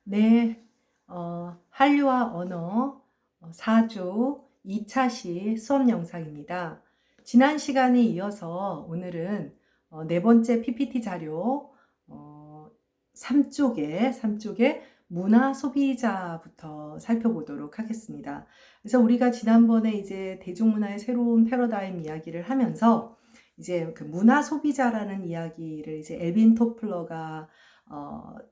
네, 한류와 언어 4주 2차 시 수업 영상입니다. 지난 시간에 이어서 오늘은 네 번째 PPT 자료 3쪽에 문화 소비자부터 살펴보도록 하겠습니다. 그래서 우리가 지난번에 이제 대중문화의 새로운 패러다임 이야기를 하면서 이제 그 문화 소비자라는 이야기를 이제 엘빈 토플러가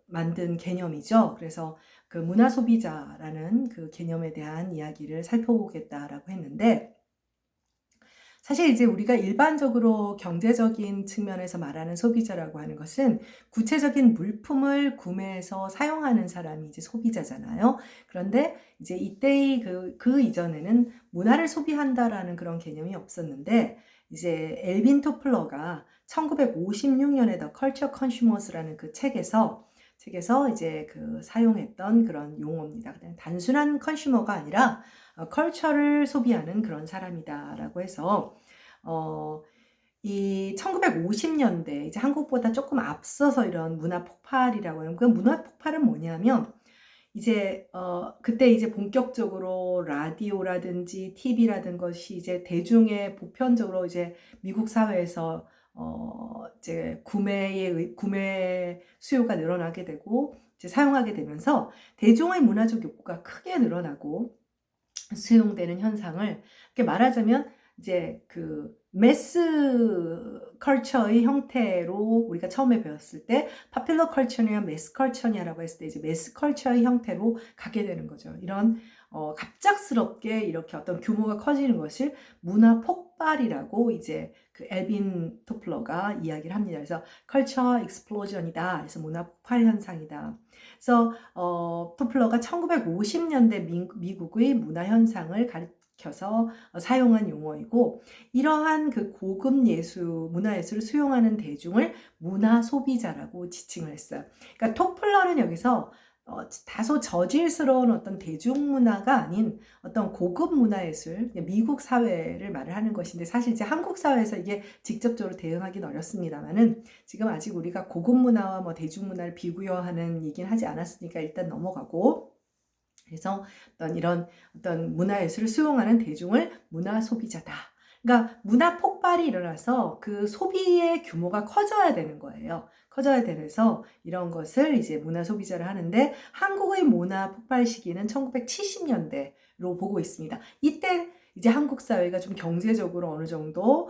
만든 개념이죠. 그래서 그 문화 소비자라는 그 개념에 대한 이야기를 살펴보겠다라고 했는데, 사실 이제 우리가 일반적으로 경제적인 측면에서 말하는 소비자라고 하는 것은 구체적인 물품을 구매해서 사용하는 사람이 이제 소비자잖아요. 그런데 이제 이때의 그 이전에는 문화를 소비한다라는 그런 개념이 없었는데, 이제 엘빈 토플러가 1956년에 더 컬처 컨슈머스라는 그 책에서 이제 그 사용했던 그런 용어입니다. 그냥 단순한 컨슈머가 아니라 컬처를 소비하는 그런 사람이다라고 해서 어, 이 1950년대 이제 한국보다 조금 앞서서 이런 문화 폭발이라고 하는 그 문화 폭발은 뭐냐면 이제 그때 이제 본격적으로 라디오라든지 TV라든 것이 이제 대중의 보편적으로 이제 미국 사회에서 이제 구매 수요가 늘어나게 되고 이제 사용하게 되면서 대중의 문화적 욕구가 크게 늘어나고 수용되는 현상을 이렇게 말하자면 이제 그 매스 컬처의 형태로 우리가 처음에 배웠을 때 파퓰러 컬처냐 매스 컬처냐라고 했을 때 이제 매스 컬처의 형태로 가게 되는 거죠. 이런 갑작스럽게 이렇게 어떤 규모가 커지는 것을 문화 폭발이라고 이제 그 엘빈 토플러가 이야기를 합니다. 그래서 컬처 익스플로전이다. 그래서 문화 폭발 현상이다. 그래서 토플러가 1950년대 미국의 문화 현상을 가리켜서 사용한 용어이고, 이러한 그 고급 문화 예술을 수용하는 대중을 문화 소비자라고 지칭을 했어요. 그러니까 토플러는 여기서 다소 저질스러운 어떤 대중문화가 아닌 어떤 고급 문화예술, 미국 사회를 말을 하는 것인데, 사실 이제 한국 사회에서 이게 직접적으로 대응하기는 어렵습니다만은, 지금 아직 우리가 고급 문화와 뭐 대중문화를 비교하는 얘기는 하지 않았으니까 일단 넘어가고, 그래서 이런 어떤 문화예술을 수용하는 대중을 문화 소비자다. 그러니까 문화 폭발이 일어나서 그 소비의 규모가 커져야 되는 거예요. 커져야 되면서 이런 것을 이제 문화 소비자를 하는데, 한국의 문화 폭발 시기는 1970년대로 보고 있습니다. 이때 이제 한국 사회가 좀 경제적으로 어느 정도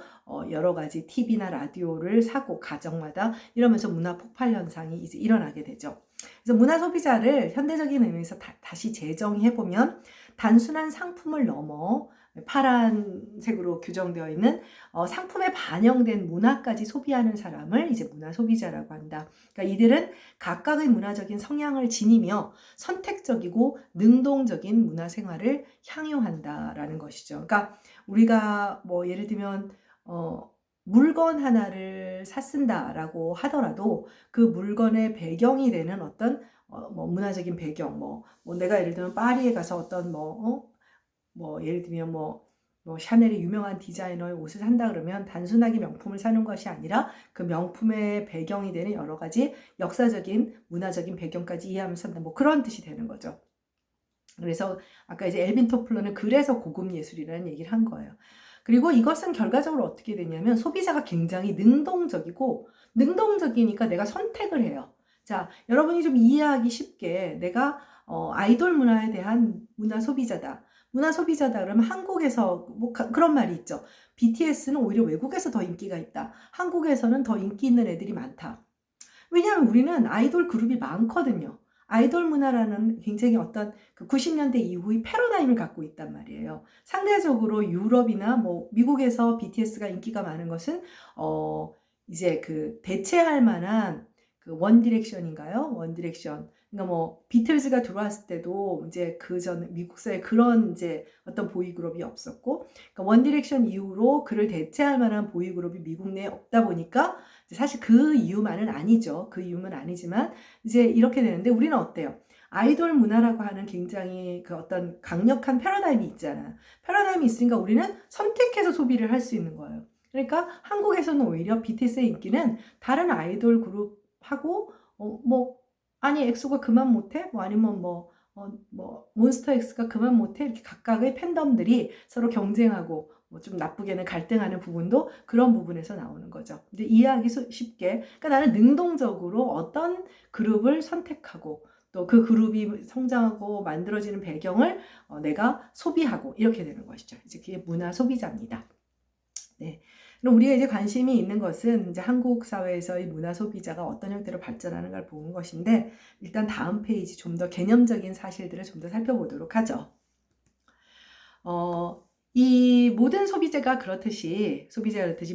여러 가지 TV나 라디오를 사고 가정마다 이러면서 문화 폭발 현상이 이제 일어나게 되죠. 그래서 문화 소비자를 현대적인 의미에서 다시 재정의해보면, 단순한 상품을 넘어 파란색으로 규정되어 있는 상품에 반영된 문화까지 소비하는 사람을 이제 문화 소비자라고 한다. 그러니까 이들은 각각의 문화적인 성향을 지니며 선택적이고 능동적인 문화 생활을 향유한다라는 것이죠. 그러니까 우리가 뭐 예를 들면 물건 하나를 샀습니다라고 하더라도 그 물건의 배경이 되는 어떤 뭐 문화적인 배경, 뭐 내가 예를 들면 파리에 가서 어떤 뭐 예를 들면 뭐 샤넬의 유명한 디자이너의 옷을 산다 그러면 단순하게 명품을 사는 것이 아니라 그 명품의 배경이 되는 여러 가지 역사적인 문화적인 배경까지 이해하면서 산다, 뭐 그런 뜻이 되는 거죠. 그래서 아까 이제 엘빈 토플러는 그래서 고급 예술이라는 얘기를 한 거예요. 그리고 이것은 결과적으로 어떻게 되냐면, 소비자가 굉장히 능동적이니까 내가 선택을 해요. 자, 여러분이 좀 이해하기 쉽게, 내가 아이돌 문화에 대한 문화 소비자다. 문화 소비자다 그러면 한국에서 뭐 그런 말이 있죠. BTS는 오히려 외국에서 더 인기가 있다. 한국에서는 더 인기 있는 애들이 많다. 왜냐하면 우리는 아이돌 그룹이 많거든요. 아이돌 문화라는 굉장히 어떤 그 90년대 이후의 패러다임을 갖고 있단 말이에요. 상대적으로 유럽이나 뭐 미국에서 BTS가 인기가 많은 것은 이제 그 대체할 만한 그 원디렉션인가요? 원디렉션. 그러니까 뭐 비틀즈가 들어왔을 때도 이제 그 전 미국 사회에 그런 이제 어떤 보이그룹이 없었고, 그러니까 원디렉션 이후로 그를 대체할 만한 보이그룹이 미국 내에 없다 보니까, 사실 그 이유만은 아니죠. 그 이유는 아니지만 이제 이렇게 되는데, 우리는 어때요? 아이돌 문화라고 하는 굉장히 그 어떤 강력한 패러다임이 있잖아요. 패러다임이 있으니까 우리는 선택해서 소비를 할 수 있는 거예요. 그러니까 한국에서는 오히려 BTS의 인기는 다른 아이돌 그룹하고 뭐 아니 엑소가 그만 못해? 뭐 아니면 뭐 몬스터 X가 그만 못해? 이렇게 각각의 팬덤들이 서로 경쟁하고 뭐 좀 나쁘게는 갈등하는 부분도 그런 부분에서 나오는 거죠. 이제 이해하기 쉽게, 그러니까 나는 능동적으로 어떤 그룹을 선택하고 또 그 그룹이 성장하고 만들어지는 배경을 내가 소비하고 이렇게 되는 것이죠. 이제 그게 문화 소비자입니다. 네. 그럼 우리가 이제 관심이 있는 것은 이제 한국 사회에서의 문화 소비자가 어떤 형태로 발전하는 걸 보는 것인데, 일단 다음 페이지 좀 더 개념적인 사실들을 좀 더 살펴보도록 하죠. 이 모든 소비자가 그렇듯이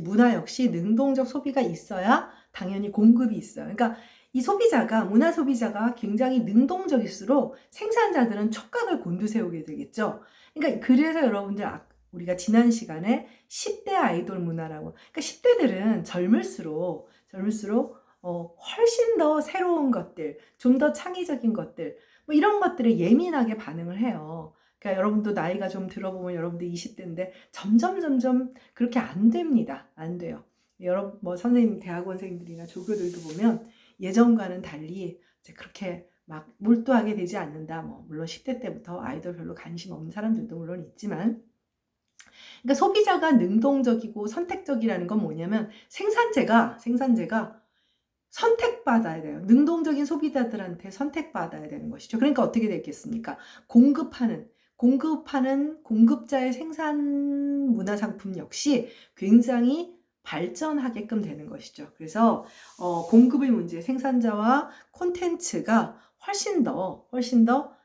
문화 역시 능동적 소비가 있어야 당연히 공급이 있어요. 그러니까 이 문화 소비자가 굉장히 능동적일수록 생산자들은 촉각을 곤두세우게 되겠죠. 그러니까 그래서 여러분들 우리가 지난 시간에 10대 아이돌 문화라고, 그러니까 10대들은 젊을수록 훨씬 더 새로운 것들, 좀 더 창의적인 것들, 뭐 이런 것들에 예민하게 반응을 해요. 그러니까 여러분도 나이가 좀 들어보면 여러분들 20대인데 점점 그렇게 안 됩니다. 안 돼요. 여러분 뭐 선생님, 대학원생들이나 조교들도 보면 예전과는 달리 이제 그렇게 막 몰두하게 되지 않는다. 뭐 물론 10대 때부터 아이돌 별로 관심 없는 사람들도 물론 있지만, 그러니까 소비자가 능동적이고 선택적이라는 건 뭐냐면 생산자가 선택받아야 돼요. 능동적인 소비자들한테 선택받아야 되는 것이죠. 그러니까 어떻게 되겠습니까? 공급자의 생산 문화 상품 역시 굉장히 발전하게끔 되는 것이죠. 그래서 공급의 문제, 생산자와 콘텐츠가 훨씬 더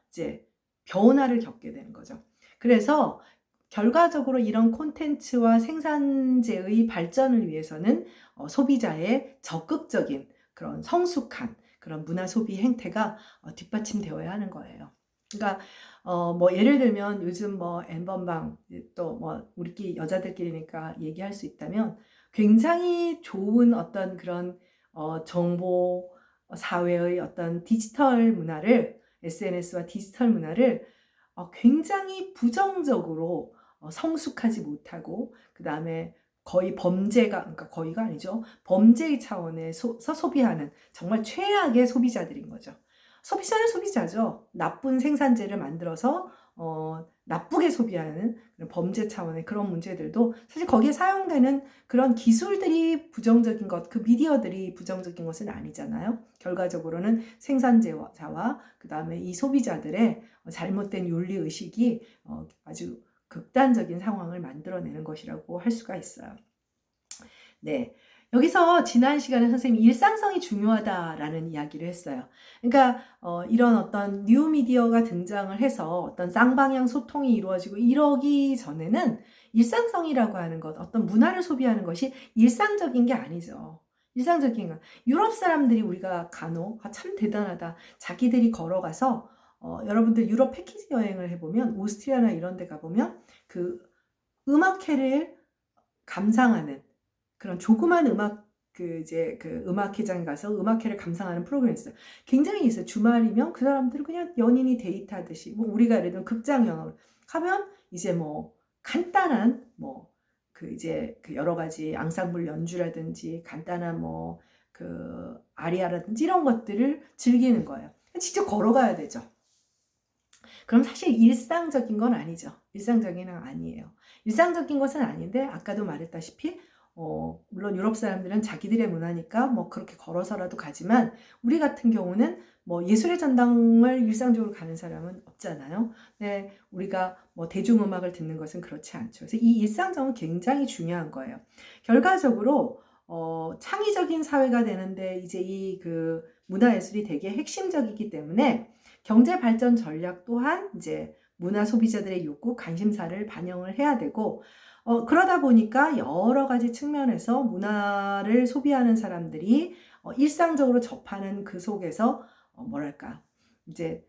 이제 변화를 겪게 되는 거죠. 그래서 결과적으로 이런 콘텐츠와 생산재의 발전을 위해서는 소비자의 적극적인 그런 성숙한 그런 문화 소비 행태가 뒷받침되어야 하는 거예요. 그러니까 뭐 예를 들면 요즘 뭐 엠번방, 또 뭐 우리끼리 여자들끼리니까 얘기할 수 있다면 굉장히 좋은 어떤 그런 정보 사회의 어떤 디지털 문화를, SNS와 디지털 문화를 굉장히 부정적으로 성숙하지 못하고, 그 다음에 거의 그러니까 거의가 아니죠. 범죄의 차원에서 소비하는 정말 최악의 소비자들인 거죠. 소비자는 소비자죠. 나쁜 생산재를 만들어서 나쁘게 소비하는 그런 범죄 차원의 그런 문제들도 사실 거기에 사용되는 그런 기술들이 부정적인 것, 그 미디어들이 부정적인 것은 아니잖아요. 결과적으로는 생산자와 그 다음에 이 소비자들의 잘못된 윤리의식이 아주 극단적인 상황을 만들어내는 것이라고 할 수가 있어요. 네. 여기서 지난 시간에 선생님이 일상성이 중요하다라는 이야기를 했어요. 그러니까 이런 어떤 뉴미디어가 등장을 해서 어떤 쌍방향 소통이 이루어지고 이러기 전에는 일상성이라고 하는 것, 어떤 문화를 소비하는 것이 일상적인 게 아니죠. 일상적인 거. 유럽 사람들이 우리가 참 대단하다. 자기들이 걸어가서 여러분들 유럽 패키지 여행을 해보면 오스트리아나 이런 데 가보면 그 음악회를 감상하는 그런 조그만 음악회장 가서 음악회를 감상하는 프로그램이 있어요. 굉장히 있어요. 주말이면 그 사람들은 그냥 연인이 데이트하듯이, 뭐 우리가 예를 들면 극장 영화를 가면 이제 뭐 간단한 여러 가지 앙상블 연주라든지 간단한 아리아라든지 이런 것들을 즐기는 거예요. 직접 걸어가야 되죠. 그럼 사실 일상적인 건 아니죠. 일상적인 건 아니에요. 일상적인 것은 아닌데 아까도 말했다시피 물론 유럽 사람들은 자기들의 문화니까 뭐 그렇게 걸어서라도 가지만 우리 같은 경우는 뭐 예술의 전당을 일상적으로 가는 사람은 없잖아요. 네, 우리가 뭐 대중음악을 듣는 것은 그렇지 않죠. 그래서 이 일상성은 굉장히 중요한 거예요. 결과적으로 창의적인 사회가 되는데 이제 이 문화예술이 되게 핵심적이기 때문에 경제 발전 전략 또한 이제 문화 소비자들의 욕구, 관심사를 반영을 해야 되고, 그러다 보니까 여러 가지 측면에서 문화를 소비하는 사람들이 일상적으로 접하는 그 속에서 이제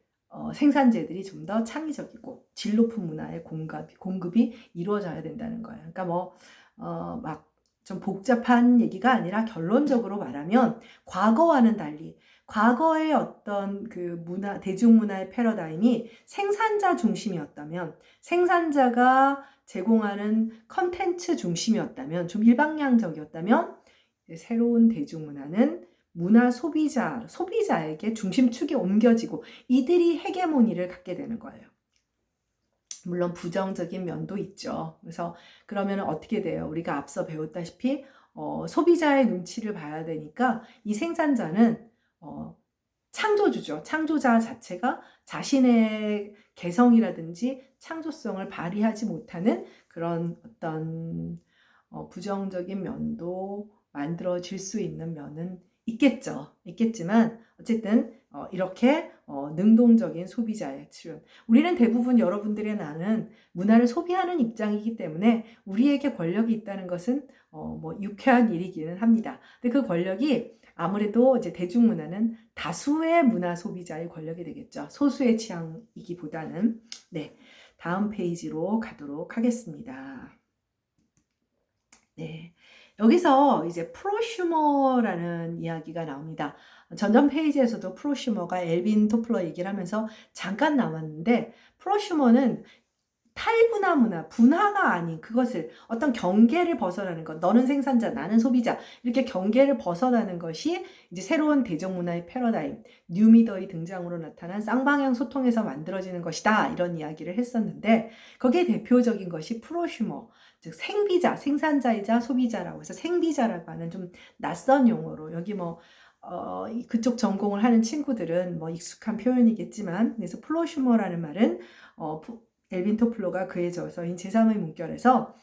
생산재들이 좀 더 창의적이고 질 높은 문화의 공급이 이루어져야 된다는 거예요. 그러니까 좀 복잡한 얘기가 아니라 결론적으로 말하면 과거와는 달리 과거의 어떤 대중문화의 패러다임이 생산자 중심이었다면, 생산자가 제공하는 컨텐츠 중심이었다면, 좀 일방향적이었다면, 새로운 대중문화는 문화 소비자에게 중심축이 옮겨지고 이들이 헤게모니를 갖게 되는 거예요. 물론 부정적인 면도 있죠. 그래서 그러면 어떻게 돼요? 우리가 앞서 배웠다시피 소비자의 눈치를 봐야 되니까 이 생산자는 창조주죠. 창조자 자체가 자신의 개성이라든지 창조성을 발휘하지 못하는 그런 어떤 부정적인 면도 만들어질 수 있는 면은 있겠지만 어쨌든 이렇게 능동적인 소비자의 출현. 우리는 대부분 여러분들의 나는 문화를 소비하는 입장이기 때문에 우리에게 권력이 있다는 것은 뭐 유쾌한 일이기는 합니다. 근데 그 권력이 아무래도 이제 대중문화는 다수의 문화 소비자의 권력이 되겠죠. 소수의 취향이기보다는. 네, 다음 페이지로 가도록 하겠습니다. 네, 여기서 이제 프로슈머라는 이야기가 나옵니다. 전전 페이지에서도 프로슈머가 엘빈 토플러 얘기를 하면서 잠깐 나왔는데, 프로슈머는 탈분화 문화, 분화가 아닌 그것을 어떤 경계를 벗어나는 것, 너는 생산자, 나는 소비자, 이렇게 경계를 벗어나는 것이 이제 새로운 대중문화의 패러다임, 뉴미더의 등장으로 나타난 쌍방향 소통에서 만들어지는 것이다, 이런 이야기를 했었는데, 거기에 대표적인 것이 프로슈머, 즉 생비자, 생산자이자 소비자라고 해서 생비자라고 하는 좀 낯선 용어로, 여기 뭐 그쪽 전공을 하는 친구들은 뭐 익숙한 표현이겠지만, 그래서 프로슈머라는 말은 엘빈 토플러가 그의 저서인 제3의 문결에서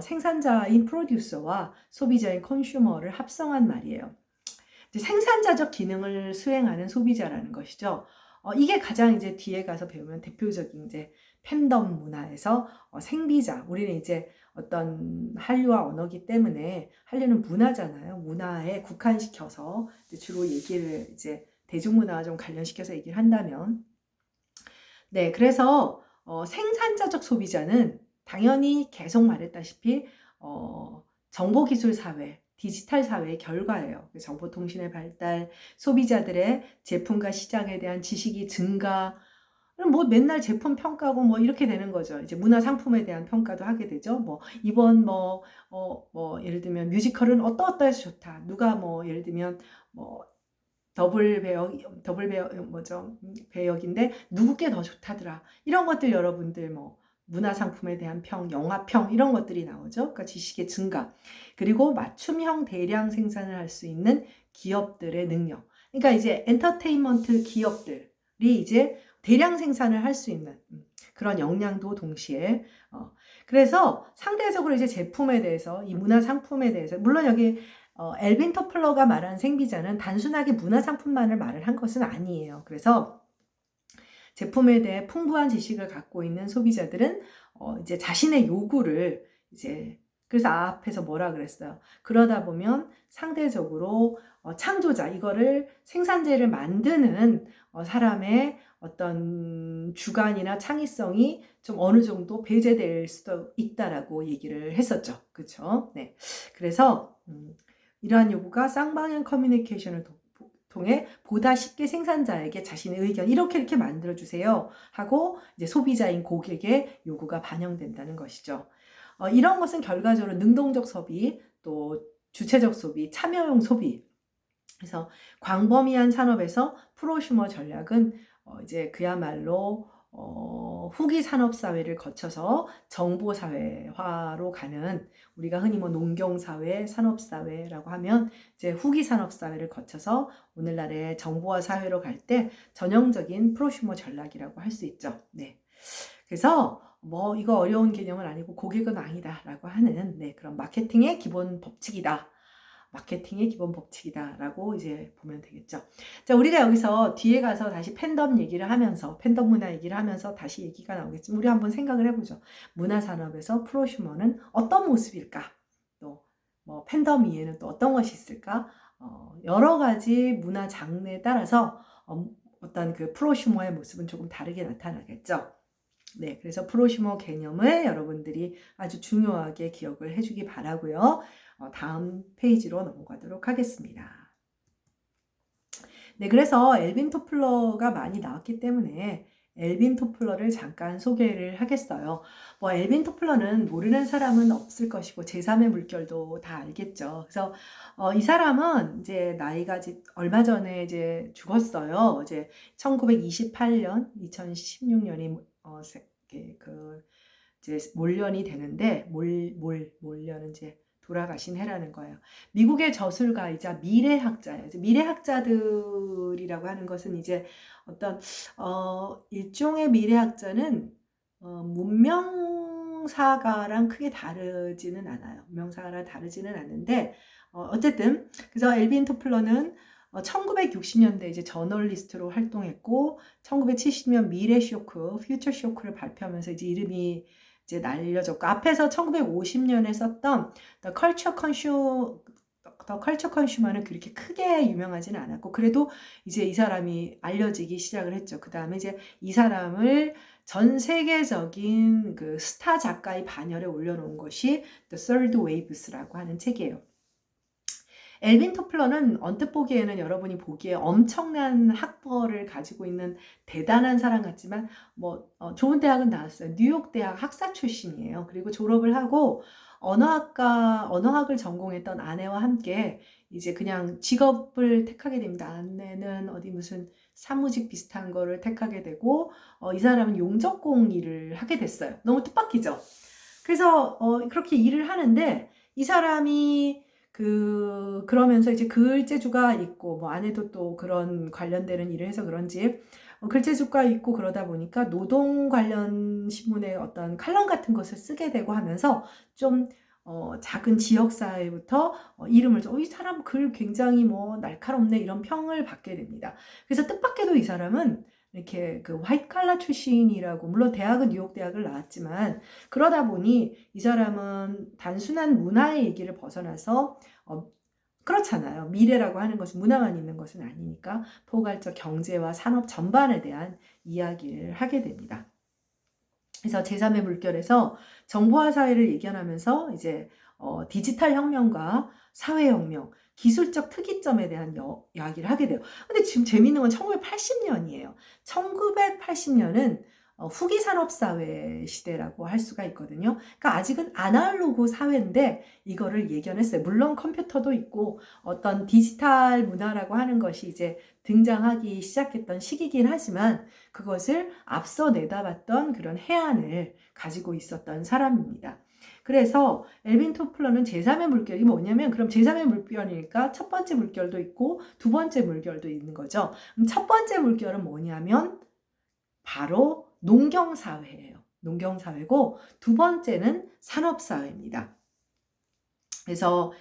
생산자인 프로듀서와 소비자인 컨슈머를 합성한 말이에요. 생산자적 기능을 수행하는 소비자라는 것이죠. 이게 가장 이제 뒤에 가서 배우면 대표적인 이제 팬덤 문화에서 생비자, 우리는 이제 어떤 한류와 언어기 때문에 한류는 문화잖아요. 문화에 국한시켜서 주로 얘기를 이제 대중문화와 좀 관련시켜서 얘기를 한다면, 네, 그래서 생산자적 소비자는 당연히 계속 말했다시피 정보기술 사회, 디지털 사회의 결과예요. 정보통신의 발달, 소비자들의 제품과 시장에 대한 지식이 증가, 뭐 맨날 제품 평가고 뭐 이렇게 되는 거죠. 이제 문화 상품에 대한 평가도 하게 되죠. 뭐 이번 뭐 예를 들면 뮤지컬은 어떠어떠해서 좋다. 누가 뭐 예를 들면 뭐 배역인데 누구께 더 좋다더라. 이런 것들 여러분들 뭐 문화 상품에 대한 평, 영화 평 이런 것들이 나오죠. 그러니까 지식의 증가. 그리고 맞춤형 대량 생산을 할 수 있는 기업들의 능력. 그러니까 이제 엔터테인먼트 기업들이 이제 대량 생산을 할 수 있는 그런 역량도 동시에 그래서 상대적으로 이제 제품에 대해서 이 문화 상품에 대해서 물론 여기 엘빈 토플러가 말한 생비자는 단순하게 문화상품만을 말을 한 것은 아니에요. 그래서 제품에 대해 풍부한 지식을 갖고 있는 소비자들은 이제 자신의 요구를 이제 그래서 앞에서 뭐라 그랬어요. 그러다 보면 상대적으로 창조자, 이거를 생산재를 만드는 사람의 어떤 주관이나 창의성이 좀 어느 정도 배제될 수도 있다라고 얘기를 했었죠. 그렇죠? 네. 그래서 이러한 요구가 쌍방향 커뮤니케이션을 통해 보다 쉽게 생산자에게 자신의 의견 이렇게 만들어주세요 하고 이제 소비자인 고객의 요구가 반영된다는 것이죠. 이런 것은 결과적으로 능동적 소비, 또 주체적 소비, 참여형 소비. 그래서 광범위한 산업에서 프로슈머 전략은 이제 그야말로 후기 산업 사회를 거쳐서 정보 사회화로 가는, 우리가 흔히 뭐 농경 사회, 산업 사회라고 하면 이제 후기 산업 사회를 거쳐서 오늘날의 정보화 사회로 갈 때 전형적인 프로슈머 전략이라고 할 수 있죠. 네. 그래서 뭐 이거 어려운 개념은 아니고 고객은 아니다라고 하는 그런 마케팅의 기본 법칙이다. 마케팅의 기본 법칙이다라고 이제 보면 되겠죠. 자, 우리가 여기서 뒤에 가서 다시 팬덤 얘기를 하면서, 팬덤 문화 얘기를 하면서 다시 얘기가 나오겠지만, 우리 한번 생각을 해보죠. 문화산업에서 프로슈머는 어떤 모습일까? 또, 뭐, 팬덤 위에는 또 어떤 것이 있을까? 여러 가지 문화 장르에 따라서 어떤 그 프로슈머의 모습은 조금 다르게 나타나겠죠. 네, 그래서 프로슈머 개념을 여러분들이 아주 중요하게 기억을 해주기 바라고요. 다음 페이지로 넘어가도록 하겠습니다. 네, 그래서 엘빈 토플러가 많이 나왔기 때문에 엘빈 토플러를 잠깐 소개를 하겠어요. 뭐 엘빈 토플러는 모르는 사람은 없을 것이고 제3의 물결도 다 알겠죠. 그래서 이 사람은 이제 나이가 얼마 전에 이제 죽었어요. 이제 1928년, 2016년이 이제 몰년이 되는데 몰년은 이제 돌아가신 해라는 거예요. 미국의 저술가이자 미래학자예요. 미래학자들이라고 하는 것은 이제 어떤 일종의 미래학자는 문명사가랑 크게 다르지는 않아요. 문명사가랑 다르지는 않는데 어쨌든 그래서 엘빈 토플러는 1960년대 이제 저널리스트로 활동했고 1970년 미래 쇼크, 퓨처 쇼크를 발표하면서 이제 이름이 이제 날려졌고 앞에서 1950년에 썼던 The Culture Consumer는 그렇게 크게 유명하지는 않았고 그래도 이제 이 사람이 알려지기 시작을 했죠. 그 다음에 이제 이 사람을 전 세계적인 그 스타 작가의 반열에 올려놓은 것이 The Third Waves라고 하는 책이에요. 엘빈 토플러는 언뜻 보기에는 여러분이 보기에 엄청난 학벌을 가지고 있는 대단한 사람 같지만 좋은 대학은 나왔어요. 뉴욕 대학 학사 출신이에요. 그리고 졸업을 하고 언어학을 전공했던 아내와 함께 이제 그냥 직업을 택하게 됩니다. 아내는 어디 무슨 사무직 비슷한 거를 택하게 되고 이 사람은 용접공 일을 하게 됐어요. 너무 뜻밖이죠. 그래서 그렇게 일을 하는데 이 사람이 그러면서 이제 글재주가 있고 뭐 아내도 또 그런 관련되는 일을 해서 그런지 글재주가 있고 그러다 보니까 노동 관련 신문의 어떤 칼럼 같은 것을 쓰게 되고 하면서 좀 작은 지역사회부터 이름을 이 사람 글 굉장히 뭐 날카롭네 이런 평을 받게 됩니다. 그래서 뜻밖에도 이 사람은 이렇게 그 화이트 칼라 출신이라고 물론 대학은 뉴욕 대학을 나왔지만 그러다 보니 이 사람은 단순한 문화의 얘기를 벗어나서 그렇잖아요. 미래라고 하는 것은 문화만 있는 것은 아니니까 포괄적 경제와 산업 전반에 대한 이야기를 하게 됩니다. 그래서 제3의 물결에서 정보화 사회를 예견하면서 이제 디지털 혁명과 사회혁명, 기술적 특이점에 대한 이야기를 하게 돼요. 근데 지금 재밌는 건 1980년이에요. 1980년은 후기 산업 사회 시대라고 할 수가 있거든요. 그러니까 아직은 아날로그 사회인데 이거를 예견했어요. 물론 컴퓨터도 있고 어떤 디지털 문화라고 하는 것이 이제 등장하기 시작했던 시기긴 하지만 그것을 앞서 내다봤던 그런 해안을 가지고 있었던 사람입니다. 그래서 엘빈 토플러는 제3의 물결이 뭐냐면 그럼 제3의 물결이니까 첫 번째 물결도 있고 두 번째 물결도 있는 거죠. 그럼 첫 번째 물결은 뭐냐면 바로 농경사회예요. 농경사회고 두 번째는 산업사회입니다. 그래서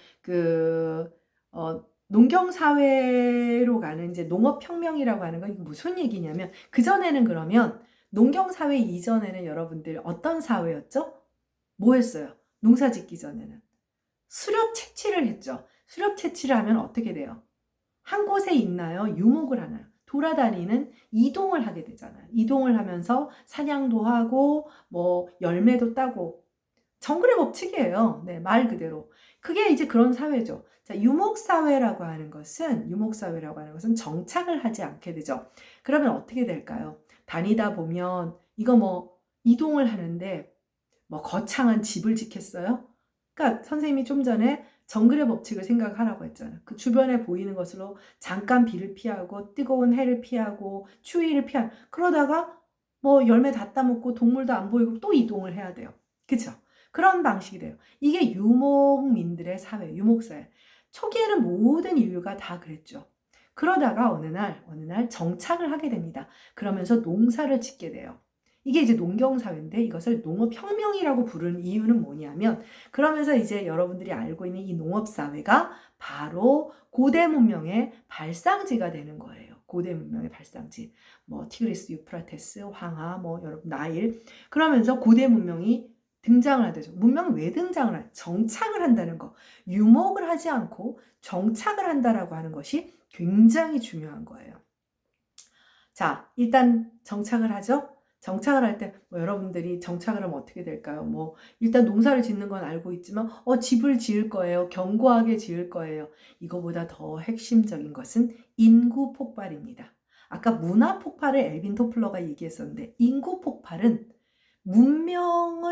농경사회로 가는 이제 농업혁명이라고 하는 건 이게 무슨 얘기냐면 그전에는 그러면 농경사회 이전에는 여러분들 어떤 사회였죠? 뭐 했어요? 농사 짓기 전에는 수렵 채취를 했죠. 수렵 채취를 하면 어떻게 돼요? 한 곳에 있나요? 유목을 하나요? 돌아다니는 이동을 하게 되잖아요. 이동을 하면서 사냥도 하고 뭐 열매도 따고 정글의 법칙이에요. 네, 말 그대로. 그게 이제 그런 사회죠. 자, 유목사회라고 하는 것은 정착을 하지 않게 되죠. 그러면 어떻게 될까요? 다니다 보면 이거 뭐 이동을 하는데 뭐 거창한 집을 짓겠어요? 그러니까 선생님이 좀 전에 정글의 법칙을 생각하라고 했잖아요. 그 주변에 보이는 것으로 잠깐 비를 피하고 뜨거운 해를 피하고 추위를 피하고 그러다가 뭐 열매 다 따먹고 동물도 안 보이고 또 이동을 해야 돼요. 그쵸? 그런 방식이 돼요. 이게 유목민들의 사회, 유목사회. 초기에는 모든 인류가 다 그랬죠. 그러다가 어느 날 정착을 하게 됩니다. 그러면서 농사를 짓게 돼요. 이게 이제 농경사회인데 이것을 농업혁명이라고 부르는 이유는 뭐냐면 그러면서 이제 여러분들이 알고 있는 이 농업사회가 바로 고대 문명의 발상지가 되는 거예요. 고대 문명의 발상지. 뭐 티그리스, 유프라테스, 황하, 뭐 여러분 나일. 그러면서 고대 문명이 등장을 하죠. 문명이 왜 등장을 하죠? 정착을 한다는 거. 유목을 하지 않고 정착을 한다라고 하는 것이 굉장히 중요한 거예요. 자, 일단 정착을 하죠. 정착을 할 때 여러분들이 정착을 하면 어떻게 될까요? 일단 농사를 짓는 건 알고 있지만 집을 지을 거예요. 견고하게 지을 거예요. 이거보다 더 핵심적인 것은 인구 폭발입니다. 아까 문화 폭발을 엘빈 토플러가 얘기했었는데 인구 폭발은 문명과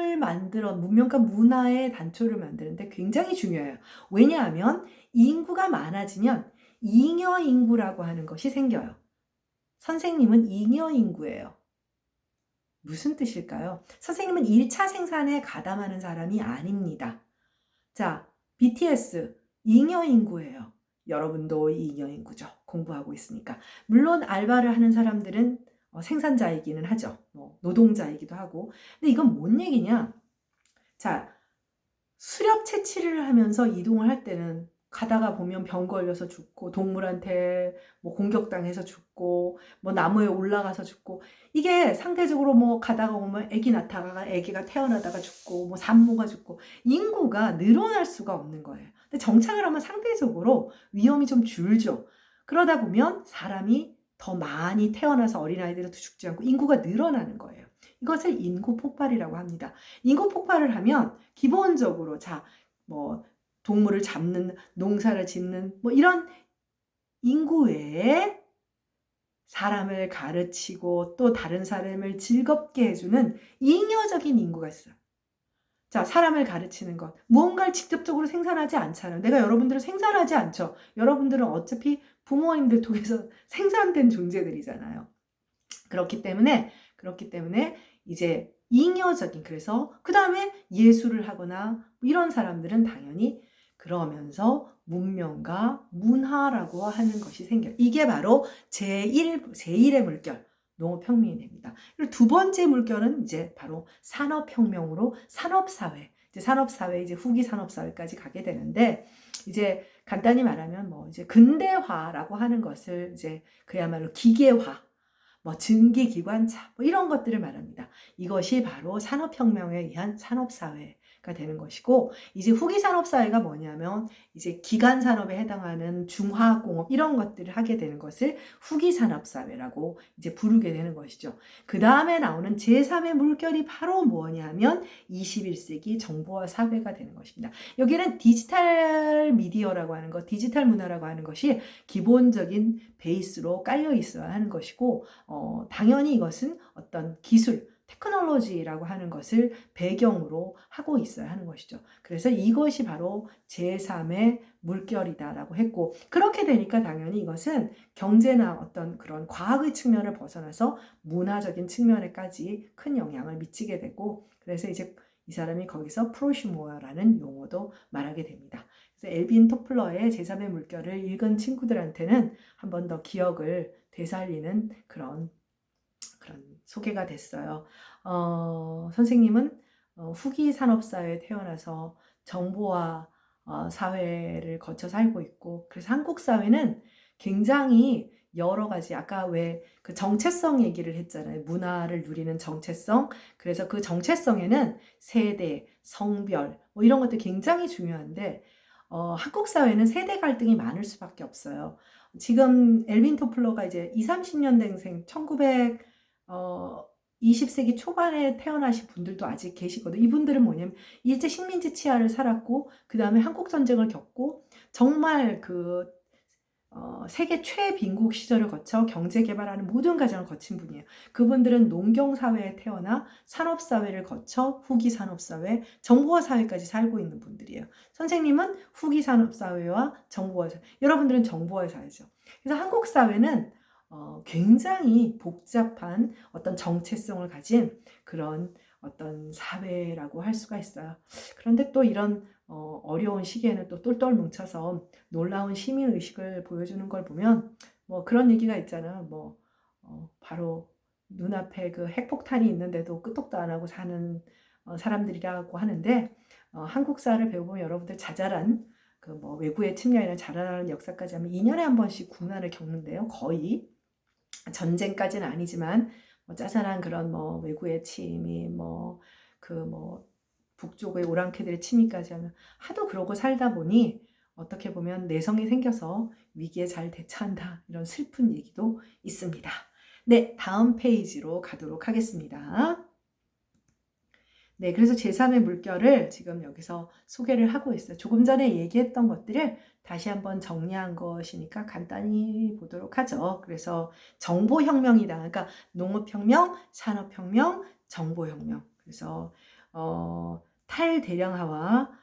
문화의 단초를 만드는데 굉장히 중요해요. 왜냐하면 인구가 많아지면 잉여 인구라고 하는 것이 생겨요. 선생님은 잉여 인구예요. 무슨 뜻일까요? 선생님은 1차 생산에 가담하는 사람이 아닙니다. 자, BTS 잉여 인구예요. 여러분도 잉여 인구죠. 공부하고 있으니까. 물론 알바를 하는 사람들은 생산자이기는 하죠. 노동자이기도 하고. 근데 이건 뭔 얘기냐? 자, 수렵 채취를 하면서 이동을 할 때는 가다가 보면 병 걸려서 죽고 동물한테 뭐 공격당해서 죽고 뭐 나무에 올라가서 죽고 이게 상대적으로 뭐 가다가 보면 아기 낳다가 아기가 태어나다가 죽고 뭐 산모가 죽고 인구가 늘어날 수가 없는 거예요. 근데 정착을 하면 상대적으로 위험이 좀 줄죠. 그러다 보면 사람이 더 많이 태어나서 어린아이들도 죽지 않고 인구가 늘어나는 거예요. 이것을 인구 폭발이라고 합니다. 인구 폭발을 하면 기본적으로 뭐 동물을 잡는, 농사를 짓는 뭐 이런 인구 외에 사람을 가르치고 또 다른 사람을 즐겁게 해주는 잉여적인 인구가 있어요. 자, 사람을 가르치는 것. 무언가를 직접적으로 생산하지 않잖아요. 내가 여러분들을 생산하지 않죠. 여러분들은 어차피 부모님들 통해서 생산된 존재들이잖아요. 그렇기 때문에 이제 잉여적인, 그래서 그 다음에 예술을 하거나 이런 사람들은 당연히 그러면서 문명과 문화라고 하는 것이 생겨요. 이게 바로 제1의 물결, 농업혁명이 됩니다. 그리고 두 번째 물결은 이제 바로 산업혁명으로 산업사회, 이제 후기 산업사회까지 가게 되는데, 이제 간단히 말하면 뭐 이제 근대화라고 하는 것을 이제 그야말로 기계화, 뭐 증기기관차 뭐 이런 것들을 말합니다. 이것이 바로 산업혁명에 의한 산업사회가 되는 것이고, 이제 후기 산업사회가 뭐냐면 이제 기간산업에 해당하는 중화공업 이런 것들을 하게 되는 것을 후기 산업사회라고 이제 부르게 되는 것이죠. 그 다음에 나오는 제3의 물결이 바로 뭐냐면 21세기 정보화 사회가 되는 것입니다. 여기는 디지털 미디어라고 하는 것, 디지털 문화라고 하는 것이 기본적인 베이스로 깔려 있어야 하는 것이고, 당연히 이것은 어떤 기술, 테크놀로지라고 하는 것을 배경으로 하고 있어야 하는 것이죠. 그래서 이것이 바로 제3의 물결이다라고 했고, 그렇게 되니까 당연히 이것은 경제나 어떤 그런 과학의 측면을 벗어나서 문화적인 측면에까지 큰 영향을 미치게 되고, 그래서 이제 이 사람이 거기서 프로슈모어라는 용어도 말하게 됩니다. 그래서 엘빈 토플러의 제3의 물결을 읽은 친구들한테는 한 번 더 기억을 되살리는 그런 소개가 됐어요. 선생님은 후기 산업사회에 태어나서 정보화 사회를 거쳐 살고 있고, 그래서 한국 사회는 굉장히 여러 가지, 아까 왜 그 정체성 얘기를 했잖아요. 문화를 누리는 정체성. 그래서 그 정체성에는 세대, 성별 뭐 이런 것도 굉장히 중요한데, 한국 사회는 세대 갈등이 많을 수밖에 없어요. 지금 엘빈 토플러가 이제 20, 30년대생 20세기 초반에 태어나신 분들도 아직 계시거든요. 이분들은 뭐냐면 일제 식민지 치하를 살았고, 그 다음에 한국 전쟁을 겪고, 정말 세계 최빈국 시절을 거쳐 경제 개발하는 모든 과정을 거친 분이에요. 그분들은 농경 사회에 태어나 산업 사회를 거쳐 후기 산업 사회, 정보화 사회까지 살고 있는 분들이에요. 선생님은 후기 산업 사회와 정보화 사회, 여러분들은 정보화 사회죠. 그래서 한국 사회는 굉장히 복잡한 어떤 정체성을 가진 그런 어떤 사회라고 할 수가 있어요. 그런데 또 이런 어려운 시기에는 또 똘똘 뭉쳐서 놀라운 시민의식을 보여주는 걸 보면, 뭐 그런 얘기가 있잖아. 뭐 바로 눈앞에 그 핵폭탄이 있는데도 끄떡도 안 하고 사는 사람들이라고 하는데, 한국사를 배워보면 여러분들 자잘한 그 뭐 외구의 침략이나 자잘한 역사까지 하면 2년에 한 번씩 국난을 겪는데요. 거의 전쟁까지는 아니지만 뭐 짜잘한 그런 뭐 외구의 침이 북쪽의 오랑캐들의 침입까지 하면 하도 그러고 살다 보니 어떻게 보면 내성이 생겨서 위기에 잘 대처한다, 이런 슬픈 얘기도 있습니다. 네, 다음 페이지로 가도록 하겠습니다. 네, 그래서 제3의 물결을 지금 여기서 소개를 하고 있어요. 조금 전에 얘기했던 것들을 다시 한번 정리한 것이니까 간단히 보도록 하죠. 그래서 정보혁명이다. 그러니까 농업혁명, 산업혁명, 정보혁명. 그래서 탈대량화와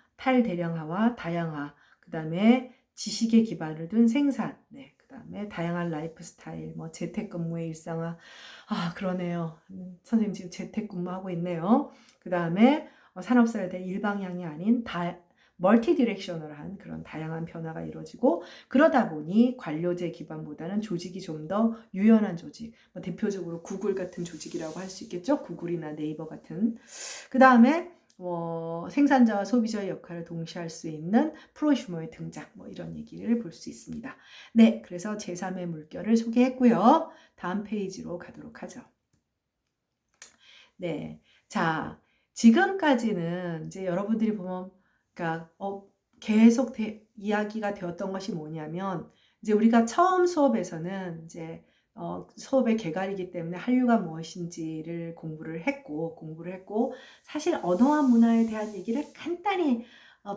다양화, 그 다음에 지식에 기반을 둔 생산, 네, 그 다음에 다양한 라이프 스타일, 뭐 재택근무의 일상화. 아, 그러네요. 선생님 지금 재택근무하고 있네요. 그 다음에 산업사회에 대한 일방향이 아닌 멀티 디렉셔널한 그런 다양한 변화가 이루어지고, 그러다 보니 관료제 기반보다는 조직이 좀 더 유연한 조직, 뭐 대표적으로 구글 같은 조직이라고 할 수 있겠죠. 구글이나 네이버 같은. 그 다음에 생산자와 소비자의 역할을 동시에 할 수 있는 프로슈머의 등장, 뭐 이런 얘기를 볼 수 있습니다. 네, 그래서 제3의 물결을 소개했고요. 다음 페이지로 가도록 하죠. 네, 자, 지금까지는 이제 여러분들이 보면, 그러니까 계속 이야기가 되었던 것이 뭐냐면, 이제 우리가 처음 수업에서는 이제 수업의 개괄이기 때문에 한류가 무엇인지를 공부를 했고, 사실 언어와 문화에 대한 얘기를 간단히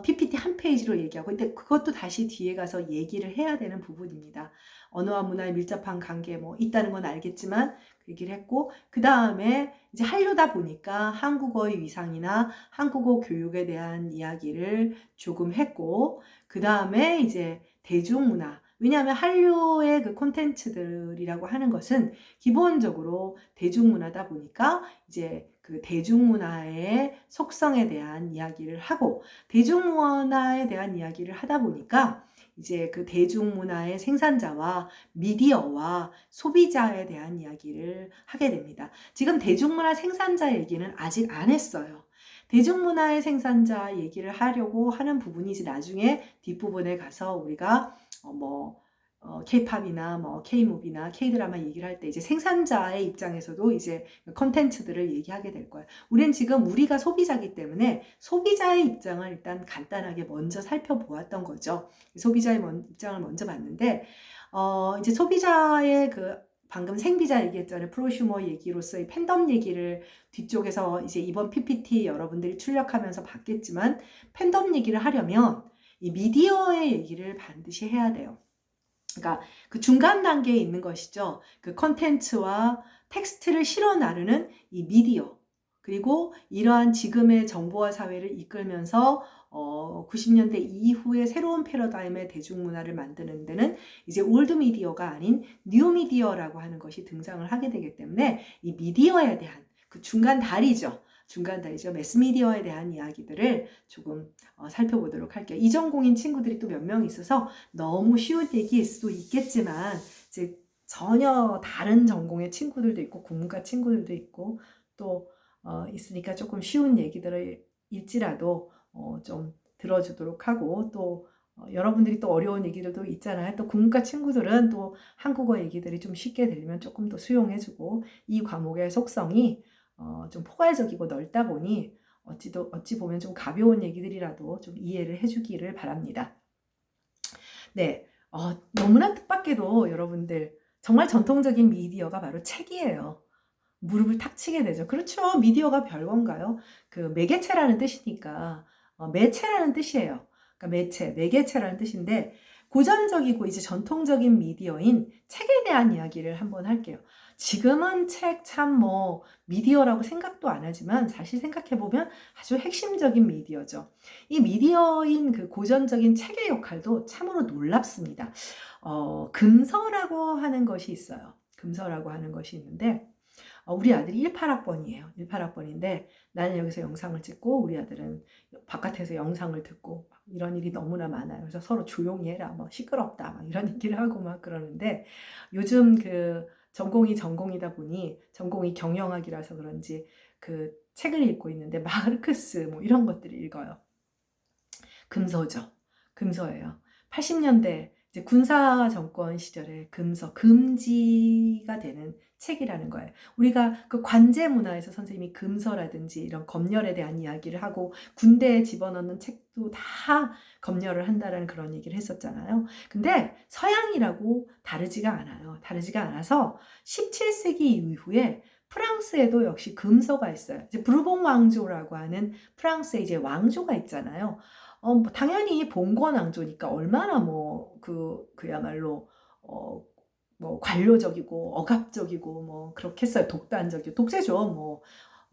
PPT 한 페이지로 얘기하고, 근데 그것도 다시 뒤에 가서 얘기를 해야 되는 부분입니다. 언어와 문화의 밀접한 관계 뭐 있다는 건 알겠지만 그 얘기를 했고, 그 다음에 이제 한류다 보니까 한국어의 위상이나 한국어 교육에 대한 이야기를 조금 했고, 그 다음에 이제 대중문화, 왜냐하면 한류의 그 콘텐츠들이라고 하는 것은 기본적으로 대중문화다 보니까 이제 그 대중문화의 속성에 대한 이야기를 하고, 대중문화에 대한 이야기를 하다 보니까 이제 그 대중문화의 생산자와 미디어와 소비자에 대한 이야기를 하게 됩니다. 지금 대중문화 생산자 얘기는 아직 안 했어요. 대중문화의 생산자 얘기를 하려고 하는 부분이 이제 나중에 뒷부분에 가서 우리가 K-팝이나 뭐 K-무비나 K-드라마 얘기를 할 때 이제 생산자의 입장에서도 이제 컨텐츠들을 얘기하게 될 거예요. 우리는 지금 우리가 소비자이기 때문에 소비자의 입장을 일단 간단하게 먼저 살펴보았던 거죠. 소비자의 입장을 먼저 봤는데, 이제 소비자의 방금 생비자 얘기했잖아요. 프로슈머 얘기로서의 팬덤 얘기를 뒤쪽에서 이제 이번 PPT 여러분들이 출력하면서 봤겠지만, 팬덤 얘기를 하려면 이 미디어의 얘기를 반드시 해야 돼요. 그러니까 그 중간 단계에 있는 것이죠. 그 컨텐츠와 텍스트를 실어 나르는 이 미디어. 그리고 이러한 지금의 정보화 사회를 이끌면서 90년대 이후에 새로운 패러다임의 대중문화를 만드는 데는 이제 올드 미디어가 아닌 뉴 미디어라고 하는 것이 등장을 하게 되기 때문에 이 미디어에 대한 그 중간 다리죠. 매스미디어에 대한 이야기들을 조금 살펴보도록 할게요. 이전공인 친구들이 또 몇 명 있어서 너무 쉬운 얘기일 수도 있겠지만, 이제 전혀 다른 전공의 친구들도 있고 국문과 친구들도 있고 또 있으니까 조금 쉬운 얘기들을 일지라도 좀 들어주도록 하고, 또 여러분들이 또 어려운 얘기들도 있잖아요. 또 국문과 친구들은 또 한국어 얘기들이 좀 쉽게 들리면 조금 더 수용해주고, 이 과목의 속성이 좀 포괄적이고 넓다 보니 어찌 보면 좀 가벼운 얘기들이라도 좀 이해를 해주기를 바랍니다. 네, 너무나 뜻밖에도 여러분들 정말 전통적인 미디어가 바로 책이에요. 무릎을 탁 치게 되죠. 그렇죠. 미디어가 별건가요? 그 매개체라는 뜻이니까 매체라는 뜻이에요. 그러니까 매개체라는 뜻인데, 고전적이고 이제 전통적인 미디어인 책에 대한 이야기를 한번 할게요. 지금은 책 참 미디어라고 생각도 안 하지만 사실 생각해보면 아주 핵심적인 미디어죠. 이 미디어인 그 고전적인 책의 역할도 참으로 놀랍습니다. 금서라고 하는 것이 있어요. 금서라고 하는 것이 있는데, 우리 아들이 18학번이에요. 18학번인데 나는 여기서 영상을 찍고 우리 아들은 바깥에서 영상을 듣고 이런 일이 너무나 많아요. 그래서 서로 조용히 해라, 시끄럽다, 이런 얘기를 하고 그러는데, 요즘 그 전공이다 보니, 전공이 경영학이라서 그런지 그 책을 읽고 있는데 마르크스 이런 것들을 읽어요. 금서죠. 금서예요. 80년대 이제 군사 정권 시절에 금지가 되는 책이라는 거예요. 우리가 그 관제 문화에서 선생님이 금서라든지 이런 검열에 대한 이야기를 하고, 군대에 집어넣는 책도 다 검열을 한다라는 그런 얘기를 했었잖아요. 근데 서양이라고 다르지가 않아요. 다르지가 않아서 17세기 이후에 프랑스에도 역시 금서가 있어요. 이제 브루봉 왕조라고 하는 프랑스의 이제 왕조가 있잖아요. 뭐 당연히 봉건 왕조니까 얼마나 뭐 그야말로 어 뭐 관료적이고 억압적이고 뭐 그렇겠어요. 독단적이고 독재죠. 뭐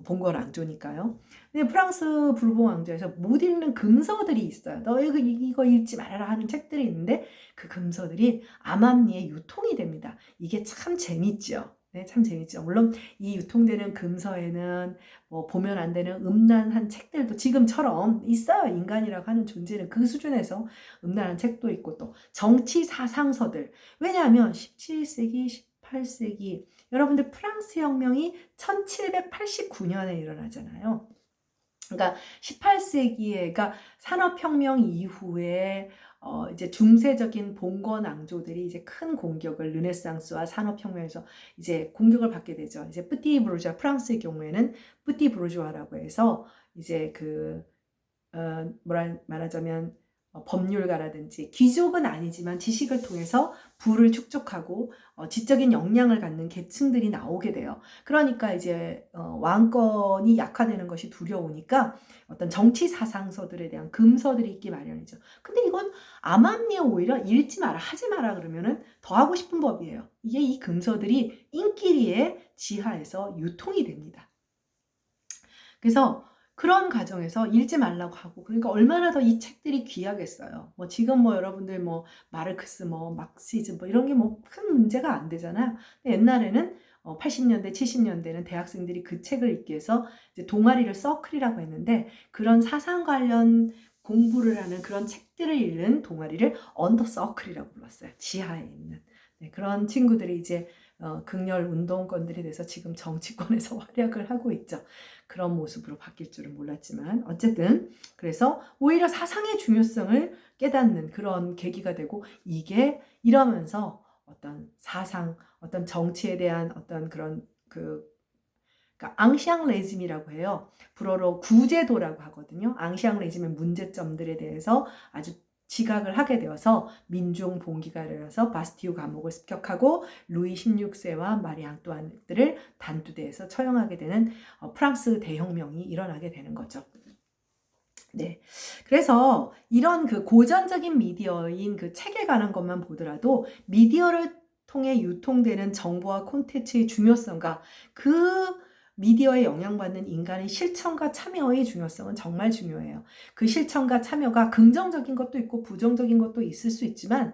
봉건 왕조니까요. 근데 프랑스 브루봉 왕조에서 못 읽는 금서들이 있어요. 너 이거 읽지 말아라 하는 책들이 있는데 그 금서들이 암암리에 유통이 됩니다. 이게 참 재밌죠. 네, 참 재밌죠. 물론 이 유통되는 금서에는 뭐 보면 안 되는 음란한 책들도 지금처럼 있어요. 인간이라고 하는 존재는 그 수준에서 음란한 책도 있고 또 정치 사상서들. 왜냐하면 17세기, 18세기 여러분들 프랑스 혁명이 1789년에 일어나잖아요. 그러니까 18세기에, 그러니까 산업혁명 이후에 이제 중세적인 봉건 왕조들이 이제 큰 공격을 르네상스와 산업혁명에서 이제 공격을 받게 되죠. 이제 뿌띠 부르주아, 프랑스의 경우에는 뿌띠 부르주아라고 해서 이제 말하자면 법률가라든지 귀족은 아니지만 지식을 통해서 부를 축적하고 지적인 역량을 갖는 계층들이 나오게 돼요. 그러니까 이제 왕권이 약화되는 것이 두려우니까 어떤 정치 사상서들에 대한 금서들이 있기 마련이죠. 근데 이건 암암리에 오히려 읽지 마라, 하지 마라 그러면은 더 하고 싶은 법이에요. 이게 이 금서들이 인기리의 지하에서 유통이 됩니다. 그래서 그런 과정에서 읽지 말라고 하고, 그러니까 얼마나 더 이 책들이 귀하겠어요. 뭐 지금 뭐 여러분들 뭐 마르크스 뭐 막시즘 뭐 이런 게 뭐 큰 문제가 안 되잖아요. 근데 옛날에는 80년대 70년대는 대학생들이 그 책을 읽기 위해서 이제 동아리를 서클이라고 했는데, 그런 사상 관련 공부를 하는 그런 책들을 읽는 동아리를 언더 서클이라고 불렀어요. 지하에 있는. 네, 그런 친구들이 이제 극렬 운동권들이 돼서 지금 정치권에서 활약을 하고 있죠. 그런 모습으로 바뀔 줄은 몰랐지만 어쨌든 그래서 오히려 사상의 중요성을 깨닫는 그런 계기가 되고, 이게 이러면서 어떤 사상, 어떤 정치에 대한 어떤 그런 그러니까 앙샹레즘이라고 해요. 불어로 구제도라고 하거든요. 앙샹레즘의 문제점들에 대해서 아주 지각을 하게 되어서 민중 봉기가 일어나서 바스티유 감옥을 습격하고 루이 16세와 마리 앙뚜아네트를 단두대에서 처형하게 되는 프랑스 대혁명이 일어나게 되는 거죠. 네. 그래서 이런 그 고전적인 미디어인 그 책에 관한 것만 보더라도 미디어를 통해 유통되는 정보와 콘텐츠의 중요성과 그 미디어에 영향받는 인간의 실천과 참여의 중요성은 정말 중요해요. 그 실천과 참여가 긍정적인 것도 있고 부정적인 것도 있을 수 있지만,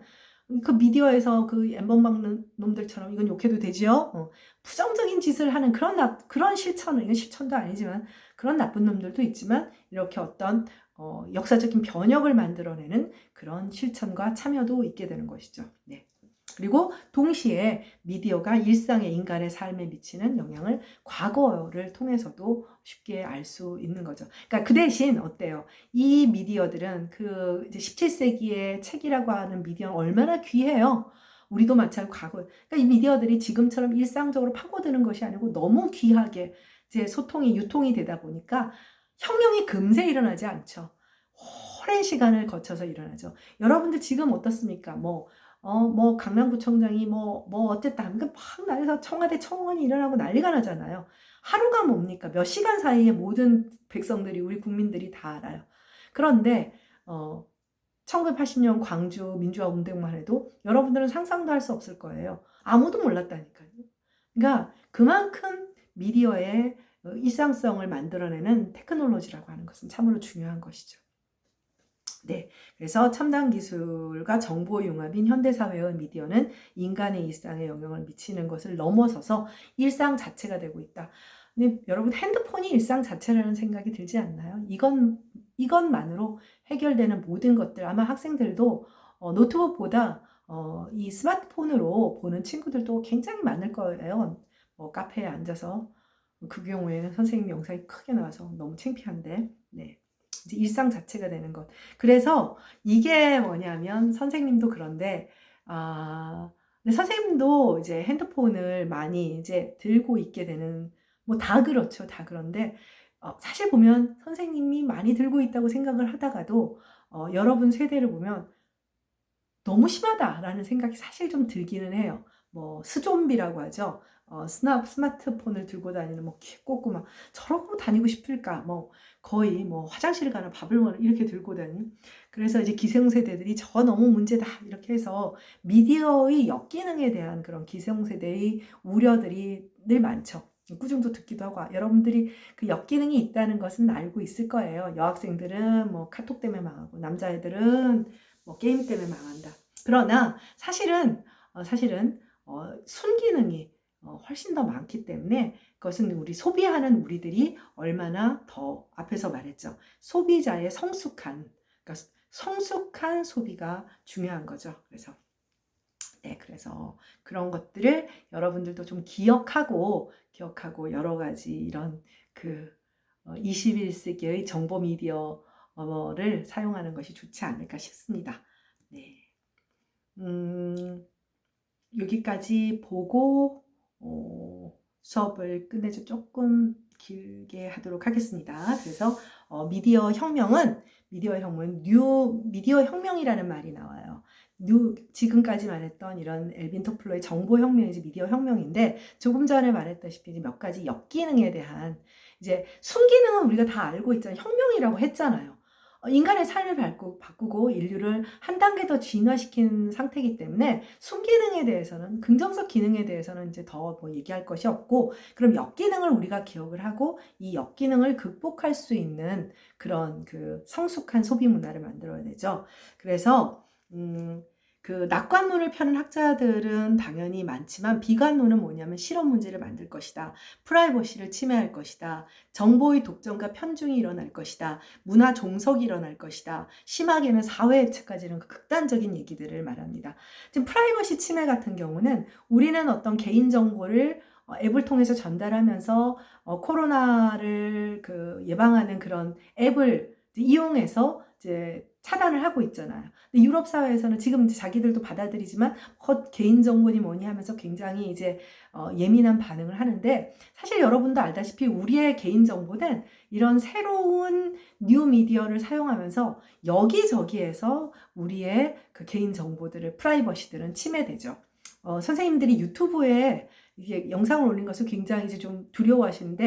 그 미디어에서 그 엠번 막는 놈들처럼 이건 욕해도 되지요? 부정적인 짓을 하는 그런 실천은, 이건 실천도 아니지만 그런 나쁜 놈들도 있지만, 이렇게 어떤 역사적인 변혁을 만들어내는 그런 실천과 참여도 있게 되는 것이죠. 네. 그리고 동시에 미디어가 일상의 인간의 삶에 미치는 영향을 과거를 통해서도 쉽게 알 수 있는 거죠. 그러니까 그 대신 어때요? 이 미디어들은 그 이제 17세기의 책이라고 하는 미디어는 얼마나 귀해요. 우리도 마찬가지로 그러니까 이 미디어들이 지금처럼 일상적으로 파고드는 것이 아니고 너무 귀하게 이제 소통이 유통이 되다 보니까 혁명이 금세 일어나지 않죠. 오랜 시간을 거쳐서 일어나죠. 여러분들 지금 어떻습니까? 뭐 강남구청장이 뭐 어쨌다 하니까 막 난리서 청와대 청원이 일어나고 난리가 나잖아요. 하루가 뭡니까? 몇 시간 사이에 모든 백성들이, 우리 국민들이 다 알아요. 그런데 1980년 광주 민주화 운동만 해도 여러분들은 상상도 할 수 없을 거예요. 아무도 몰랐다니까요. 그러니까 그만큼 미디어의 일상성을 만들어내는 테크놀로지라고 하는 것은 참으로 중요한 것이죠. 네, 그래서 첨단 기술과 정보 융합인 현대사회의 미디어는 인간의 일상에 영향을 미치는 것을 넘어서서 일상 자체가 되고 있다. 근데 여러분, 핸드폰이 일상 자체라는 생각이 들지 않나요? 이것만으로 해결되는 모든 것들, 아마 학생들도 노트북보다 이 스마트폰으로 보는 친구들도 굉장히 많을 거예요. 카페에 앉아서, 그 경우에는 선생님 영상이 크게 나와서 너무 창피한데, 네. 이제 일상 자체가 되는 것. 그래서 이게 뭐냐면, 선생님도 그런데, 근데 선생님도 이제 핸드폰을 많이 이제 들고 있게 되는, 뭐 다 그렇죠. 다 그런데, 사실 보면 선생님이 많이 들고 있다고 생각을 하다가도, 여러분 세대를 보면 너무 심하다라는 생각이 사실 좀 들기는 해요. 뭐 스좀비라고 하죠. 스마트폰을 들고 다니는 뭐 귀에 꽂고 막 저러고 다니고 싶을까? 뭐 거의 뭐 화장실 가나 밥을 먹나 이렇게 들고 다니는. 그래서 이제 기성세대들이 저 너무 문제다 이렇게 해서 미디어의 역기능에 대한 그런 기성세대의 우려들이 늘 많죠. 꾸중도 듣기도 하고 여러분들이 그 역기능이 있다는 것은 알고 있을 거예요. 여학생들은 뭐 카톡 때문에 망하고 남자애들은 뭐 게임 때문에 망한다. 그러나 사실은 순기능이 훨씬 더 많기 때문에 그것은 우리 소비하는 우리들이 얼마나 더 앞에서 말했죠. 소비자의 그러니까 성숙한 소비가 중요한 거죠. 그래서 그런 것들을 여러분들도 좀 기억하고 여러 가지 이런 21세기의 정보 미디어를 사용하는 것이 좋지 않을까 싶습니다. 네. 여기까지 보고 수업을 끝내서 조금 길게 하도록 하겠습니다. 그래서 미디어 혁명은 미디어 혁명이라는 말이 나와요. 지금까지 말했던 이런 엘빈 토플러의 정보 혁명이지 미디어 혁명인데 조금 전에 말했다시피 이제 몇 가지 역기능에 대한 이제 순기능은 우리가 다 알고 있잖아요. 혁명이라고 했잖아요. 인간의 삶을 바꾸고 인류를 한 단계 더 진화시킨 상태이기 때문에 순기능에 대해서는 긍정적 기능에 대해서는 이제 더 뭐 얘기할 것이 없고 그럼 역기능을 우리가 기억을 하고 이 역기능을 극복할 수 있는 그런 성숙한 소비 문화를 만들어야 되죠. 그래서 낙관론을 펴는 학자들은 당연히 많지만 비관론은 뭐냐면 실험 문제를 만들 것이다. 프라이버시를 침해할 것이다. 정보의 독점과 편중이 일어날 것이다. 문화 종속이 일어날 것이다. 심하게는 사회해체까지는 극단적인 얘기들을 말합니다. 지금 프라이버시 침해 같은 경우는 우리는 어떤 개인정보를 앱을 통해서 전달하면서 코로나를 예방하는 그런 앱을 이용해서 이제 차단을 하고 있잖아요. 근데 유럽 사회에서는 지금 이제 자기들도 받아들이지만 개인정보니 뭐니 하면서 굉장히 이제 예민한 반응을 하는데 사실 여러분도 알다시피 우리의 개인정보는 이런 새로운 뉴미디어를 사용하면서 여기저기에서 우리의 개인정보들을 프라이버시들은 침해되죠. 선생님들이 유튜브에 이게 영상을 올린 것을 굉장히 이제 좀 두려워하시는데